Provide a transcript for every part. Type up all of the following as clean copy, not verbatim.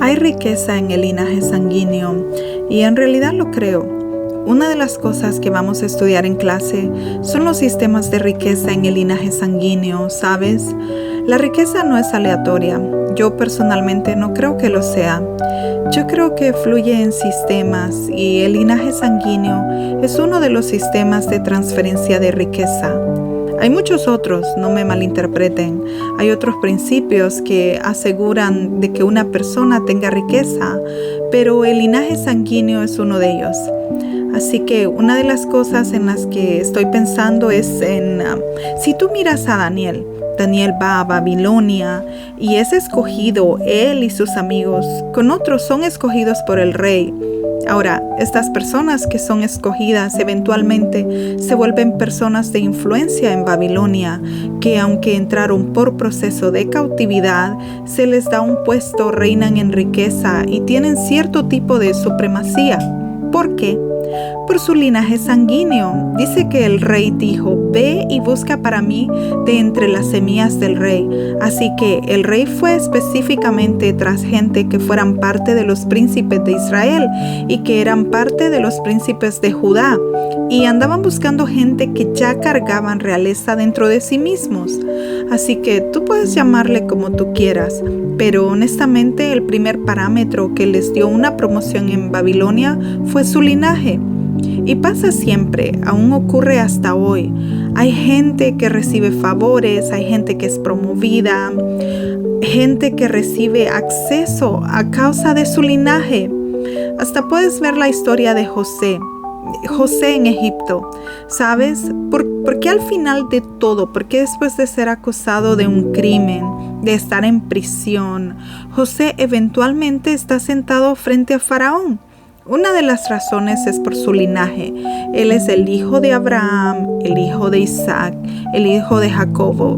Hay riqueza en el linaje sanguíneo y en realidad lo creo. Una de las cosas que vamos a estudiar en clase son los sistemas de riqueza en el linaje sanguíneo, ¿sabes? La riqueza no es aleatoria. Yo personalmente no creo que lo sea. Yo creo que fluye en sistemas y el linaje sanguíneo es uno de los sistemas de transferencia de riqueza. Hay muchos otros, no me malinterpreten. Hay otros principios que aseguran de que una persona tenga riqueza, pero el linaje sanguíneo es uno de ellos. Así que una de las cosas en las que estoy pensando es si tú miras a Daniel va a Babilonia y es escogido, él y sus amigos, con otros son escogidos por el rey. Ahora, estas personas que son escogidas eventualmente se vuelven personas de influencia en Babilonia, que aunque entraron por proceso de cautividad, se les da un puesto, reinan en riqueza y tienen cierto tipo de supremacía. ¿Por qué? Por su linaje sanguíneo. Dice que el rey dijo: ve y busca para mí de entre las semillas del rey. Así que el rey fue específicamente tras gente que fueran parte de los príncipes de Israel y que eran parte de los príncipes de Judá, y andaban buscando gente que ya cargaban realeza dentro de sí mismos. Así que tú puedes llamarle como tú quieras, pero honestamente el primer parámetro que les dio una promoción en Babilonia fue su linaje. Y pasa siempre, aún ocurre hasta hoy. Hay gente que recibe favores, hay gente que es promovida, gente que recibe acceso a causa de su linaje. Hasta puedes ver la historia de José en Egipto. ¿Sabes? ¿Por qué al final de todo? ¿Por qué después de ser acusado de un crimen, de estar en prisión, José eventualmente está sentado frente a Faraón? Una de las razones es por su linaje. Él es el hijo de Abraham, el hijo de Isaac, el hijo de Jacobo.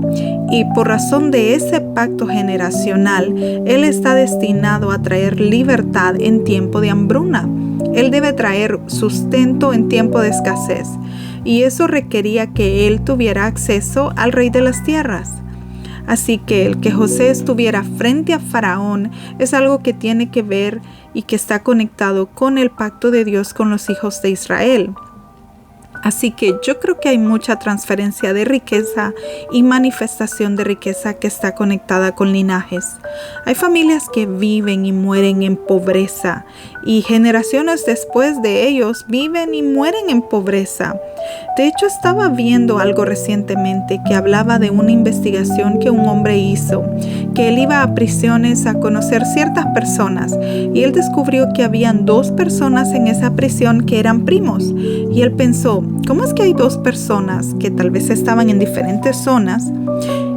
Y por razón de ese pacto generacional, él está destinado a traer libertad en tiempo de hambruna. Él debe traer sustento en tiempo de escasez. Y eso requería que él tuviera acceso al rey de las tierras. Así que el que José estuviera frente a Faraón es algo que tiene que ver y que está conectado con el pacto de Dios con los hijos de Israel. Así que yo creo que hay mucha transferencia de riqueza y manifestación de riqueza que está conectada con linajes. Hay familias que viven y mueren en pobreza y generaciones después de ellos viven y mueren en pobreza. De hecho, estaba viendo algo recientemente que hablaba de una investigación que un hombre hizo, que él iba a prisiones a conocer ciertas personas y él descubrió que habían 2 personas en esa prisión que eran primos. Y él pensó: ¿cómo es que hay 2 personas que tal vez estaban en diferentes zonas?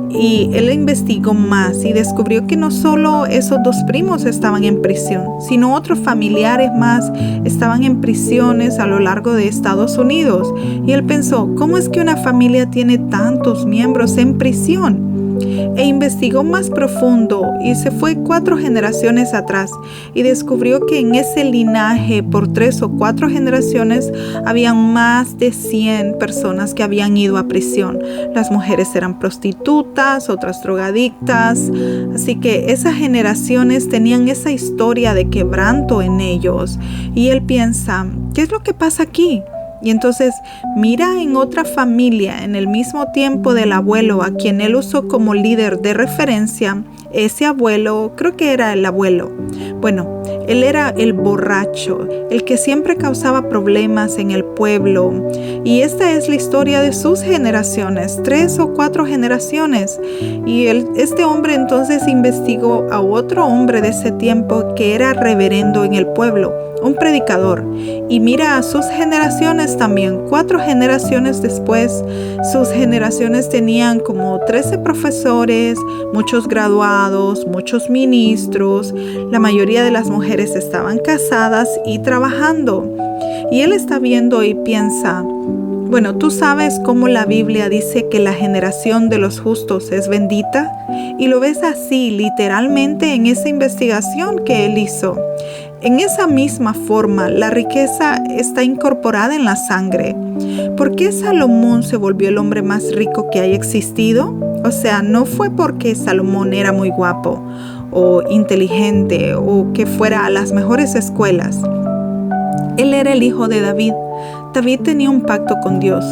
Y él investigó más y descubrió que no solo esos 2 primos estaban en prisión, sino otros familiares más estaban en prisiones a lo largo de Estados Unidos. Y él pensó: ¿cómo es que una familia tiene tantos miembros en prisión? E investigó más profundo y se fue 4 generaciones atrás y descubrió que en ese linaje por 3 o 4 generaciones habían más de 100 personas que habían ido a prisión. Las mujeres eran prostitutas, otras drogadictas, así que esas generaciones tenían esa historia de quebranto en ellos. Y él piensa: ¿qué es lo que pasa aquí? Y entonces mira en otra familia, en el mismo tiempo del abuelo a quien él usó como líder de referencia. Ese abuelo, creo que era el abuelo. Bueno, él era el borracho, el que siempre causaba problemas en el pueblo. Y esta es la historia de sus generaciones, 3 o 4 generaciones. Y este hombre entonces investigó a otro hombre de ese tiempo que era reverendo en el pueblo, un predicador. Y mira a sus generaciones también, 4 generaciones después, sus generaciones tenían como 13 profesores, muchos graduados, muchos ministros. La mayoría de las mujeres estaban casadas y trabajando. Y él está viendo y piensa: bueno, tú sabes cómo la Biblia dice que la generación de los justos es bendita, y lo ves así literalmente en esa investigación que él hizo. En esa misma forma, la riqueza está incorporada en la sangre. ¿Por qué Salomón se volvió el hombre más rico que haya existido? O sea, no fue porque Salomón era muy guapo o inteligente o que fuera a las mejores escuelas. Él era el hijo de David. David tenía un pacto con Dios.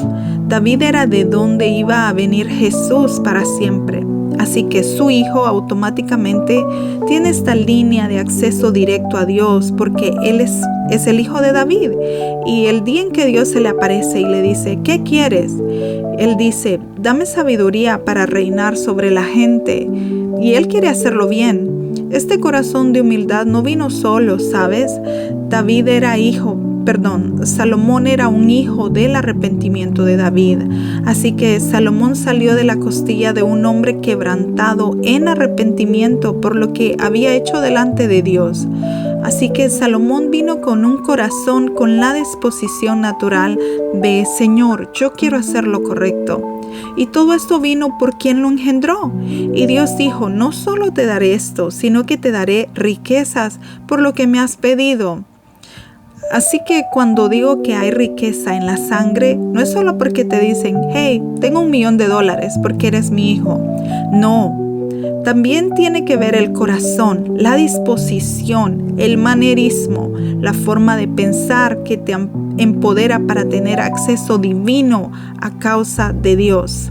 David era de donde iba a venir Jesús para siempre. Así que su hijo automáticamente tiene esta línea de acceso directo a Dios porque él es el hijo de David. Y el día en que Dios se le aparece y le dice, ¿qué quieres? Él dice, dame sabiduría para reinar sobre la gente. Y él quiere hacerlo bien. Este corazón de humildad no vino solo, ¿sabes? Salomón era un hijo del arrepentimiento de David. Así que Salomón salió de la costilla de un hombre quebrantado en arrepentimiento por lo que había hecho delante de Dios. Así que Salomón vino con un corazón con la disposición natural de Señor, yo quiero hacer lo correcto. Y todo esto vino por quien lo engendró. Y Dios dijo, no solo te daré esto, sino que te daré riquezas por lo que me has pedido. Así que cuando digo que hay riqueza en la sangre, no es solo porque te dicen, hey, tengo $1 millón porque eres mi hijo. No, también tiene que ver el corazón, la disposición, el manerismo, la forma de pensar que te empodera para tener acceso divino a causa de Dios.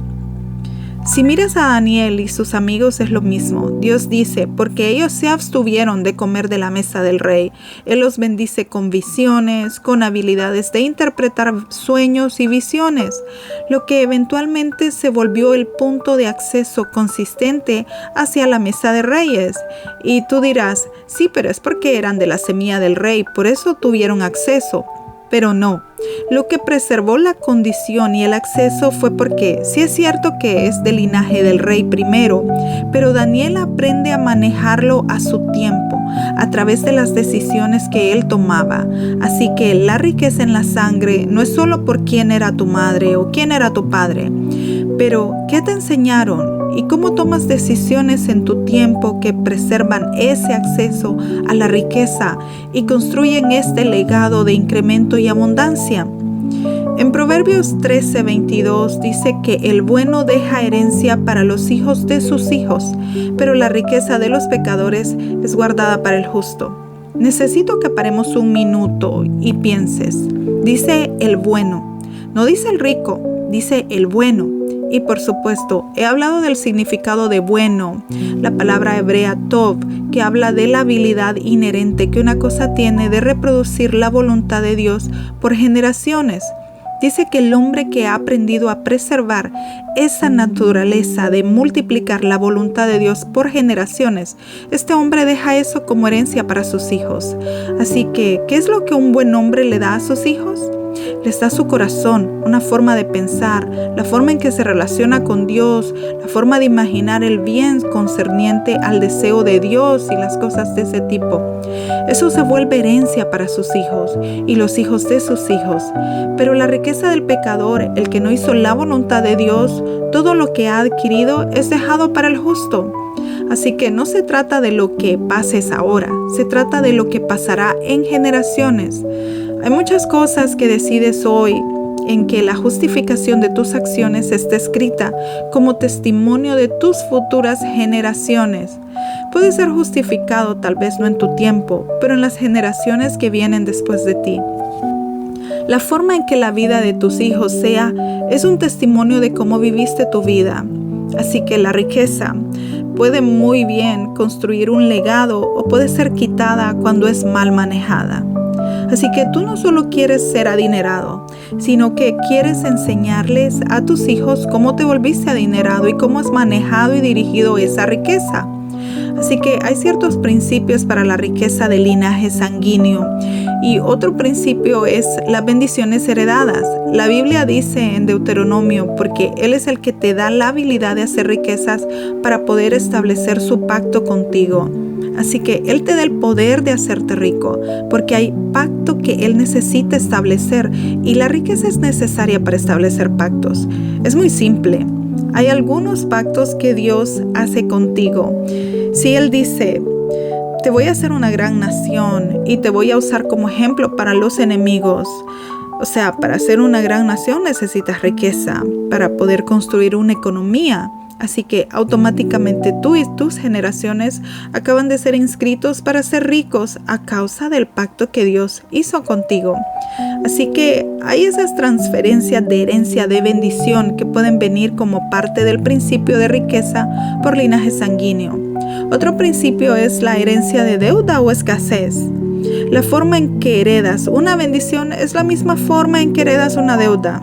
Si miras a Daniel y sus amigos es lo mismo. Dios dice, porque ellos se abstuvieron de comer de la mesa del rey. Él los bendice con visiones, con habilidades de interpretar sueños y visiones, lo que eventualmente se volvió el punto de acceso consistente hacia la mesa de reyes. Y tú dirás, sí, pero es porque eran de la semilla del rey, por eso tuvieron acceso. Pero no, lo que preservó la condición y el acceso fue porque sí es cierto que es del linaje del rey primero, pero Daniel aprende a manejarlo a su tiempo, a través de las decisiones que él tomaba. Así que la riqueza en la sangre no es solo por quién era tu madre o quién era tu padre, pero ¿qué te enseñaron? ¿Y cómo tomas decisiones en tu tiempo que preservan ese acceso a la riqueza y construyen este legado de incremento y abundancia? En Proverbios 13:22 dice que el bueno deja herencia para los hijos de sus hijos, pero la riqueza de los pecadores es guardada para el justo. Necesito que paremos un minuto y pienses. Dice el bueno, no dice el rico, dice el bueno. Y por supuesto, he hablado del significado de bueno, la palabra hebrea tov, que habla de la habilidad inherente que una cosa tiene de reproducir la voluntad de Dios por generaciones. Dice que el hombre que ha aprendido a preservar esa naturaleza de multiplicar la voluntad de Dios por generaciones, este hombre deja eso como herencia para sus hijos. Así que, ¿qué es lo que un buen hombre le da a sus hijos? Les da su corazón, una forma de pensar, la forma en que se relaciona con Dios, la forma de imaginar el bien concerniente al deseo de Dios y las cosas de ese tipo. Eso se vuelve herencia para sus hijos y los hijos de sus hijos. Pero la riqueza del pecador, el que no hizo la voluntad de Dios, todo lo que ha adquirido es dejado para el justo. Así que no se trata de lo que pases ahora, se trata de lo que pasará en generaciones. Hay muchas cosas que decides hoy en que la justificación de tus acciones está escrita como testimonio de tus futuras generaciones. Puede ser justificado tal vez no en tu tiempo, pero en las generaciones que vienen después de ti. La forma en que la vida de tus hijos sea es un testimonio de cómo viviste tu vida. Así que la riqueza puede muy bien construir un legado o puede ser quitada cuando es mal manejada. Así que tú no solo quieres ser adinerado, sino que quieres enseñarles a tus hijos cómo te volviste adinerado y cómo has manejado y dirigido esa riqueza. Así que hay ciertos principios para la riqueza del linaje sanguíneo. Y otro principio es las bendiciones heredadas. La Biblia dice en Deuteronomio, porque Él es el que te da la habilidad de hacer riquezas para poder establecer su pacto contigo. Así que Él te da el poder de hacerte rico, porque hay pacto que Él necesita establecer y la riqueza es necesaria para establecer pactos. Es muy simple. Hay algunos pactos que Dios hace contigo. Si Él dice, te voy a hacer una gran nación y te voy a usar como ejemplo para los enemigos. O sea, para ser una gran nación necesitas riqueza. Para poder construir una economía Así que automáticamente tú y tus generaciones acaban de ser inscritos para ser ricos a causa del pacto que Dios hizo contigo. Así que hay esas transferencias de herencia, de bendición que pueden venir como parte del principio de riqueza por linaje sanguíneo. Otro principio es la herencia de deuda o escasez. La forma en que heredas una bendición es la misma forma en que heredas una deuda.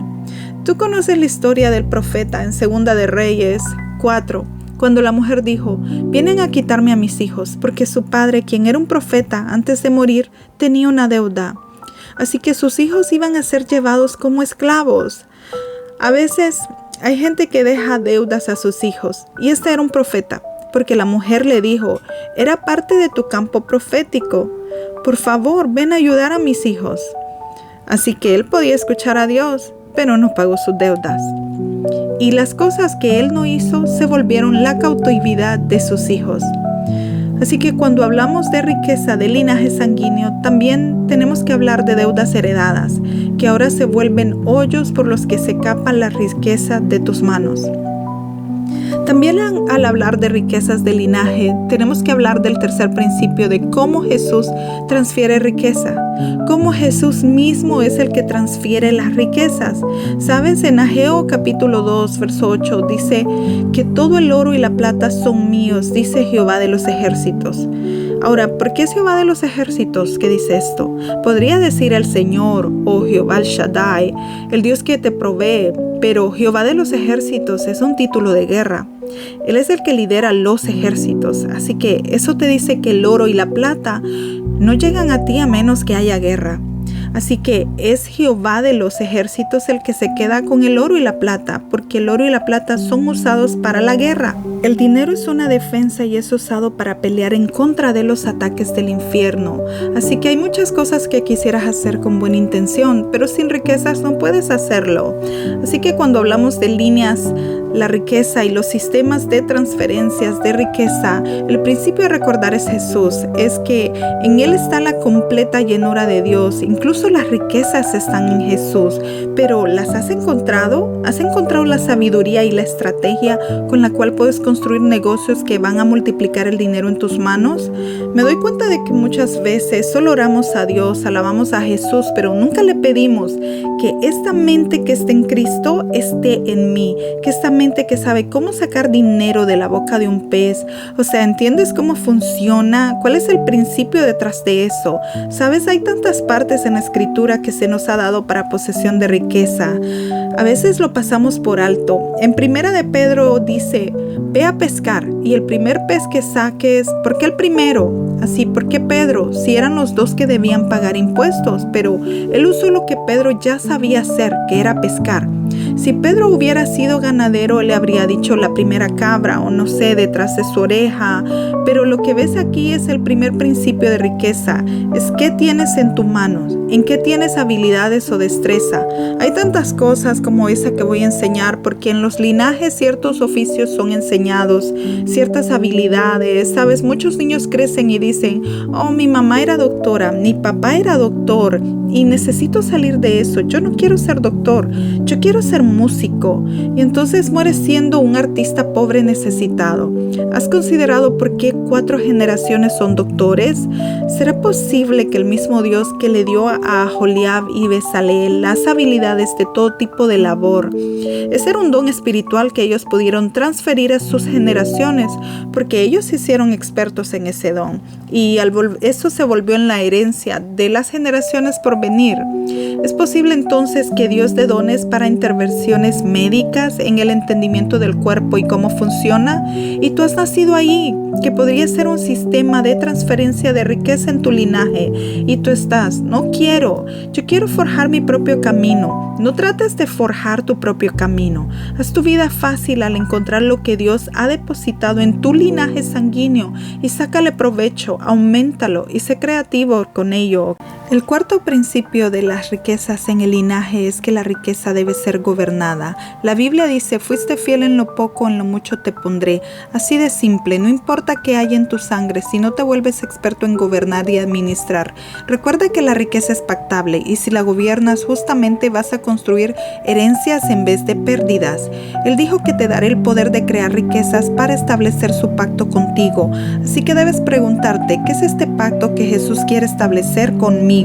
Tú conoces la historia del profeta en Segunda de Reyes 4, cuando la mujer dijo: vienen a quitarme a mis hijos, porque su padre, quien era un profeta antes de morir, tenía una deuda. Así que sus hijos iban a ser llevados como esclavos. A veces hay gente que deja deudas a sus hijos, y este era un profeta, porque la mujer le dijo: era parte de tu campo profético. Por favor, ven a ayudar a mis hijos. Así que él podía escuchar a Dios, pero no pagó sus deudas. Y las cosas que él no hizo se volvieron la cautividad de sus hijos. Así que cuando hablamos de riqueza de linaje sanguíneo, también tenemos que hablar de deudas heredadas, que ahora se vuelven hoyos por los que se escapa la riqueza de tus manos. También al hablar de riquezas de linaje, tenemos que hablar del tercer principio de cómo Jesús transfiere riqueza. Cómo Jesús mismo es el que transfiere las riquezas. ¿Sabes? En Ageo capítulo 2, verso 8 dice que todo el oro y la plata son míos, dice Jehová de los ejércitos. Ahora, ¿por qué es Jehová de los ejércitos que dice esto? Podría decir el Señor o Jehová el Shaddai, el Dios que te provee, pero Jehová de los ejércitos es un título de guerra. Él es el que lidera los ejércitos, así que eso te dice que el oro y la plata no llegan a ti a menos que haya guerra. Así que es Jehová de los ejércitos el que se queda con el oro y la plata, porque el oro y la plata son usados para la guerra. El dinero es una defensa y es usado para pelear en contra de los ataques del infierno. Así que hay muchas cosas que quisieras hacer con buena intención, pero sin riquezas no puedes hacerlo. Así que cuando hablamos de líneas, la riqueza y los sistemas de transferencias de riqueza, el principio a recordar es Jesús, es que en Él está la completa llenura de Dios. Incluso las riquezas están en Jesús, pero ¿las has encontrado? ¿Has encontrado la sabiduría y la estrategia con la cual puedes construir negocios que van a multiplicar el dinero en tus manos? Me doy cuenta de que muchas veces solo oramos a Dios, alabamos a Jesús, pero nunca le pedimos que esta mente que está en Cristo esté en mí, que esta mente que sabe cómo sacar dinero de la boca de un pez. O sea, ¿entiendes cómo funciona? ¿Cuál es el principio detrás de eso? ¿Sabes? Hay tantas partes en la escritura que se nos ha dado para posesión de riqueza. A veces lo pasamos por alto. En Primera de Pedro dice: ve a pescar y el primer pez que saques, ¿por qué el primero? Así, ¿por qué Pedro? Si eran los dos que debían pagar impuestos, pero él usó lo que Pedro ya sabía hacer, que era pescar. Si Pedro hubiera sido ganadero, le habría dicho la primera cabra o no sé, detrás de su oreja. Pero lo que ves aquí es el primer principio de riqueza. Es qué tienes en tu mano, en qué tienes habilidades o destreza. Hay tantas cosas como esa que voy a enseñar, porque en los linajes ciertos oficios son enseñados, ciertas habilidades. Sabes, muchos niños crecen y dicen: oh, mi mamá era doctora, mi papá era doctor y necesito salir de eso. Yo no quiero ser doctor, yo quiero ser músico. Y entonces mueres siendo un artista pobre necesitado. ¿Has considerado por qué 4 generaciones son doctores? ¿Será posible que el mismo Dios que le dio a Joliab y Bezaleel las habilidades de todo tipo de labor, ese era un don espiritual que ellos pudieron transferir a sus generaciones, porque ellos se hicieron expertos en ese don, y eso se volvió en la herencia de las generaciones por venir? ¿Es posible entonces que Dios dé dones para intervenciones médicas en el entendimiento del cuerpo y cómo funciona? Y tú has nacido ahí, que podría ser un sistema de transferencia de riqueza en tu linaje, y tú estás: no quiero, yo quiero forjar mi propio camino. No trates de forjar tu propio camino. Haz tu vida fácil al encontrar lo que Dios ha depositado en tu linaje sanguíneo y sácale provecho, auméntalo y sé creativo con ello. El cuarto principio de las riquezas en el linaje es que la riqueza debe ser gobernada. La Biblia dice, fuiste fiel en lo poco, en lo mucho te pondré. Así de simple, no importa qué hay en tu sangre, si no te vuelves experto en gobernar y administrar. Recuerda que la riqueza es pactable y si la gobiernas justamente vas a construir herencias en vez de pérdidas. Él dijo que te dará el poder de crear riquezas para establecer su pacto contigo. Así que debes preguntarte, ¿qué es este pacto que Jesús quiere establecer conmigo?